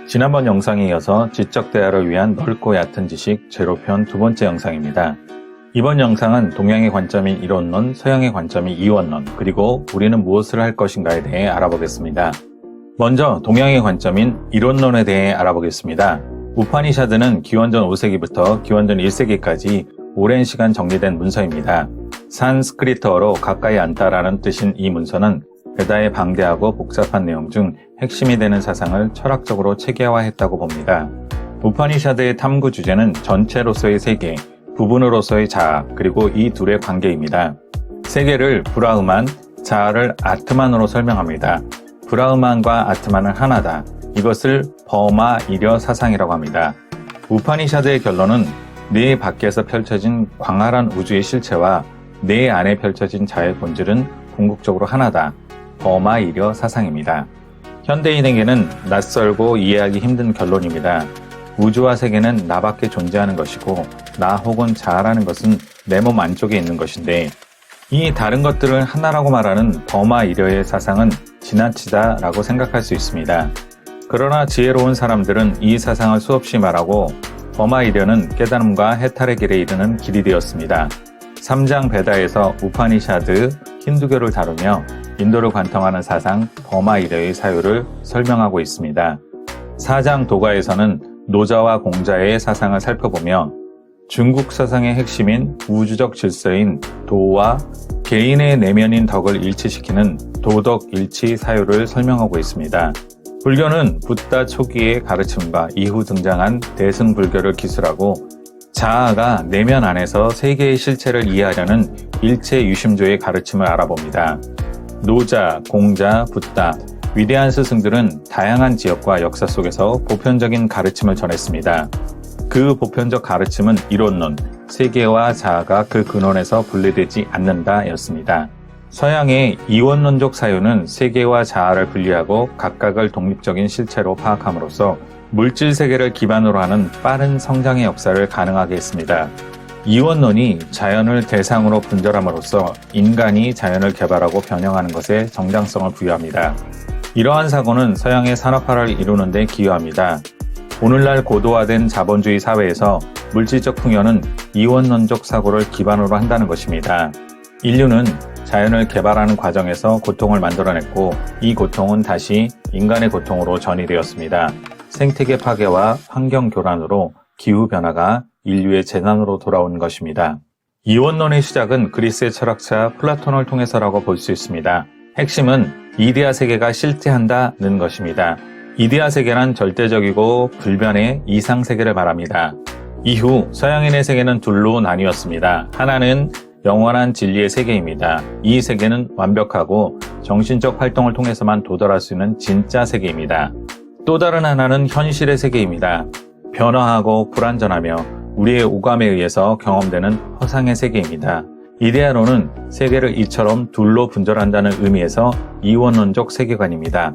지난번 영상에 이어서 지적 대화를 위한 넓고 얕은 지식 제로편 두 번째 영상입니다. 이번 영상은 동양의 관점이 이론론, 서양의 관점이 이원론, 그리고 우리는 무엇을 할 것인가에 대해 알아보겠습니다. 먼저 동양의 관점인 이론론에 대해 알아보겠습니다. 우파니샤드는 기원전 5세기부터 기원전 1세기까지 오랜 시간 정리된 문서입니다. 산스크리트어로 가까이 앉다라는 뜻인 이 문서는 베다의 방대하고 복잡한 내용 중 핵심이 되는 사상을 철학적으로 체계화했다고 봅니다. 우파니샤드의 탐구 주제는 전체로서의 세계, 부분으로서의 자아, 그리고 이 둘의 관계입니다. 세계를 브라흐만, 자아를 아트만으로 설명합니다. 브라흐만과 아트만은 하나다. 이것을 버마 이려 사상이라고 합니다. 우파니샤드의 결론은 뇌 밖에서 펼쳐진 광활한 우주의 실체와 뇌 안에 펼쳐진 자의 본질은 궁극적으로 하나다. 버마 이려 사상입니다. 현대인에게는 낯설고 이해하기 힘든 결론입니다. 우주와 세계는 나밖에 존재하는 것이고 나 혹은 자아라는 것은 내 몸 안쪽에 있는 것인데 이 다른 것들을 하나라고 말하는 버마 이려의 사상은 지나치다라고 생각할 수 있습니다. 그러나 지혜로운 사람들은 이 사상을 수없이 말하고 버마 이려는 깨달음과 해탈의 길에 이르는 길이 되었습니다. 3장 베다에서 우파니샤드, 힌두교를 다루며 인도를 관통하는 사상 버마 이려의 사유를 설명하고 있습니다. 4장 도가에서는 노자와 공자의 사상을 살펴보며 중국 사상의 핵심인 우주적 질서인 도와 개인의 내면인 덕을 일치시키는 도덕 일치 사유를 설명하고 있습니다. 불교는 붓다 초기의 가르침과 이후 등장한 대승불교를 기술하고 자아가 내면 안에서 세계의 실체를 이해하려는 일체 유심조의 가르침을 알아봅니다. 노자, 공자, 붓다, 위대한 스승들은 다양한 지역과 역사 속에서 보편적인 가르침을 전했습니다. 그 보편적 가르침은 이론론, 세계와 자아가 그 근원에서 분리되지 않는다 였습니다. 서양의 이원론적 사유는 세계와 자아를 분리하고 각각을 독립적인 실체로 파악함으로써 물질 세계를 기반으로 하는 빠른 성장의 역사를 가능하게 했습니다. 이원론이 자연을 대상으로 분절함으로써 인간이 자연을 개발하고 변형하는 것에 정당성을 부여합니다. 이러한 사고는 서양의 산업화를 이루는 데 기여합니다. 오늘날 고도화된 자본주의 사회에서 물질적 풍요는 이원론적 사고를 기반으로 한다는 것입니다. 인류는 자연을 개발하는 과정에서 고통을 만들어냈고 이 고통은 다시 인간의 고통으로 전이되었습니다. 생태계 파괴와 환경 교란으로 기후변화가 인류의 재난으로 돌아온 것입니다. 이원론의 시작은 그리스의 철학자 플라톤을 통해서라고 볼 수 있습니다. 핵심은 이데아 세계가 실제한다는 것입니다. 이데아 세계란 절대적이고 불변의 이상 세계를 말합니다. 이후 서양인의 세계는 둘로 나뉘었습니다. 하나는 영원한 진리의 세계입니다. 이 세계는 완벽하고 정신적 활동을 통해서만 도달할 수 있는 진짜 세계입니다. 또 다른 하나는 현실의 세계입니다. 변화하고 불완전하며 우리의 오감에 의해서 경험되는 허상의 세계입니다. 이데아론은 세계를 이처럼 둘로 분절한다는 의미에서 이원론적 세계관입니다.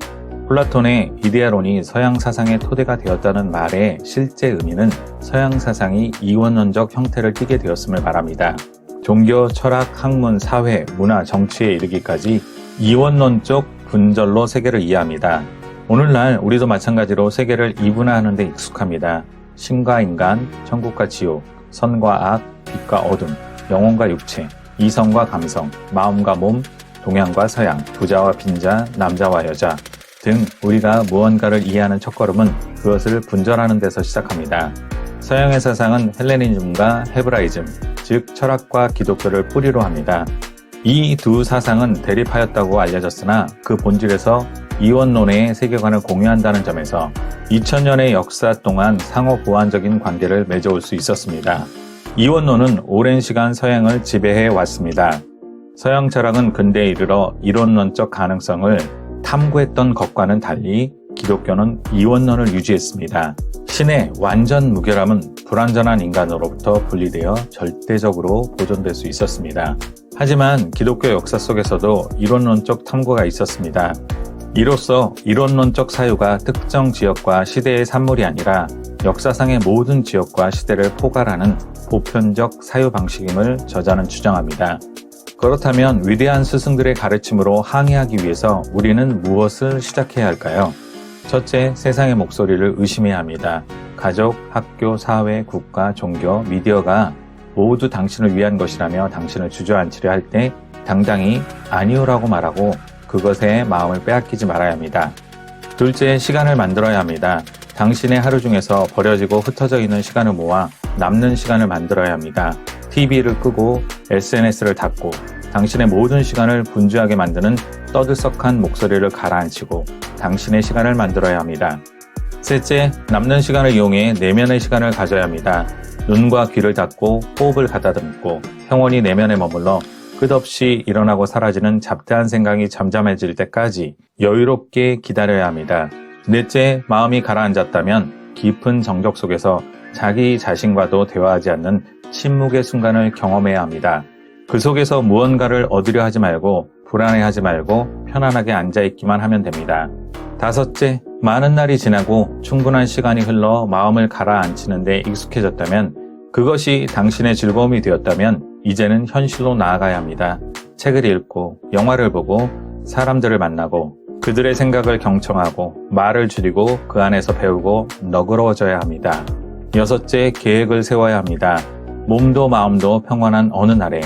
플라톤의 이데아론이 서양 사상의 토대가 되었다는 말의 실제 의미는 서양 사상이 이원론적 형태를 띠게 되었음을 말합니다. 종교, 철학, 학문, 사회, 문화, 정치에 이르기까지 이원론적 분절로 세계를 이해합니다. 오늘날 우리도 마찬가지로 세계를 이분화하는 데 익숙합니다. 신과 인간, 천국과 지옥, 선과 악, 빛과 어둠, 영혼과 육체, 이성과 감성, 마음과 몸, 동양과 서양, 부자와 빈자, 남자와 여자 등 우리가 무언가를 이해하는 첫걸음은 그것을 분절하는 데서 시작합니다. 서양의 사상은 헬레니즘과 헤브라이즘, 즉 철학과 기독교를 뿌리로 합니다. 이 두 사상은 대립하였다고 알려졌으나 그 본질에서 이원론의 세계관을 공유한다는 점에서 2000년의 역사 동안 상호 보완적인 관계를 맺어올 수 있었습니다. 이원론은 오랜 시간 서양을 지배해 왔습니다. 서양 철학은 근대에 이르러 이론론적 가능성을 탐구했던 것과는 달리 기독교는 이원론을 유지했습니다. 신의 완전 무결함은 불완전한 인간으로부터 분리되어 절대적으로 보존될 수 있었습니다. 하지만 기독교 역사 속에서도 이론론적 탐구가 있었습니다. 이로써 이론론적 사유가 특정 지역과 시대의 산물이 아니라 역사상의 모든 지역과 시대를 포괄하는 보편적 사유 방식임을 저자는 주장합니다. 그렇다면 위대한 스승들의 가르침으로 항해하기 위해서 우리는 무엇을 시작해야 할까요? 첫째, 세상의 목소리를 의심해야 합니다. 가족, 학교, 사회, 국가, 종교, 미디어가 모두 당신을 위한 것이라며 당신을 주저앉히려 할 때 당당히 아니오라고 말하고 그것에 마음을 빼앗기지 말아야 합니다. 둘째, 시간을 만들어야 합니다. 당신의 하루 중에서 버려지고 흩어져 있는 시간을 모아 남는 시간을 만들어야 합니다. TV를 끄고 SNS를 닫고 당신의 모든 시간을 분주하게 만드는 떠들썩한 목소리를 가라앉히고 당신의 시간을 만들어야 합니다. 셋째, 남는 시간을 이용해 내면의 시간을 가져야 합니다. 눈과 귀를 닫고 호흡을 가다듬고 평온히 내면에 머물러 끝없이 일어나고 사라지는 잡다한 생각이 잠잠해질 때까지 여유롭게 기다려야 합니다. 넷째, 마음이 가라앉았다면 깊은 정적 속에서 자기 자신과도 대화하지 않는 침묵의 순간을 경험해야 합니다. 그 속에서 무언가를 얻으려 하지 말고 불안해하지 말고 편안하게 앉아있기만 하면 됩니다. 다섯째, 많은 날이 지나고 충분한 시간이 흘러 마음을 가라앉히는 데 익숙해졌다면 그것이 당신의 즐거움이 되었다면 이제는 현실로 나아가야 합니다. 책을 읽고 영화를 보고 사람들을 만나고 그들의 생각을 경청하고 말을 줄이고 그 안에서 배우고 너그러워져야 합니다. 여섯째, 계획을 세워야 합니다. 몸도 마음도 평안한 어느 날에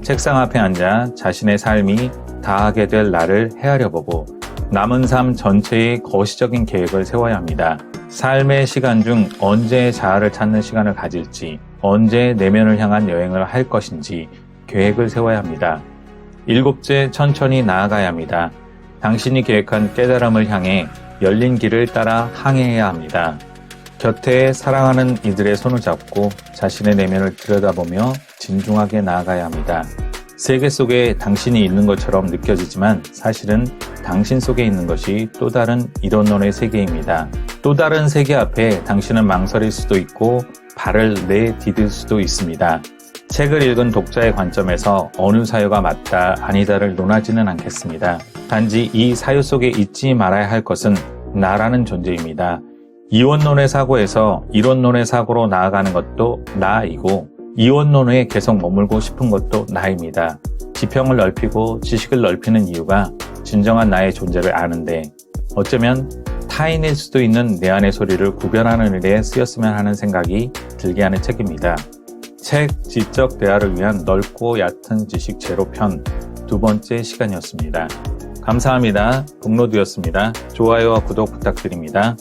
책상 앞에 앉아 자신의 삶이 다하게 될 날을 헤아려 보고 남은 삶 전체의 거시적인 계획을 세워야 합니다. 삶의 시간 중 언제 자아를 찾는 시간을 가질지, 언제 내면을 향한 여행을 할 것인지 계획을 세워야 합니다. 일곱째, 천천히 나아가야 합니다. 당신이 계획한 깨달음을 향해 열린 길을 따라 항해해야 합니다. 곁에 사랑하는 이들의 손을 잡고 자신의 내면을 들여다보며 진중하게 나아가야 합니다. 세계 속에 당신이 있는 것처럼 느껴지지만 사실은 당신 속에 있는 것이 또 다른 이론론의 세계입니다. 또 다른 세계 앞에 당신은 망설일 수도 있고 발을 내디딜 수도 있습니다. 책을 읽은 독자의 관점에서 어느 사유가 맞다 아니다를 논하지는 않겠습니다. 단지 이 사유 속에 잊지 말아야 할 것은 나라는 존재입니다. 이원론의 사고에서 이론론의 사고로 나아가는 것도 나이고 이원론에 계속 머물고 싶은 것도 나입니다. 지평을 넓히고 지식을 넓히는 이유가 진정한 나의 존재를 아는데 어쩌면 타인일 수도 있는 내 안의 소리를 구별하는 일에 쓰였으면 하는 생각이 들게 하는 책입니다. 책 지적 대화를 위한 넓고 얕은 지식 제로편 두 번째 시간이었습니다. 감사합니다. 북로드였습니다. 좋아요와 구독 부탁드립니다.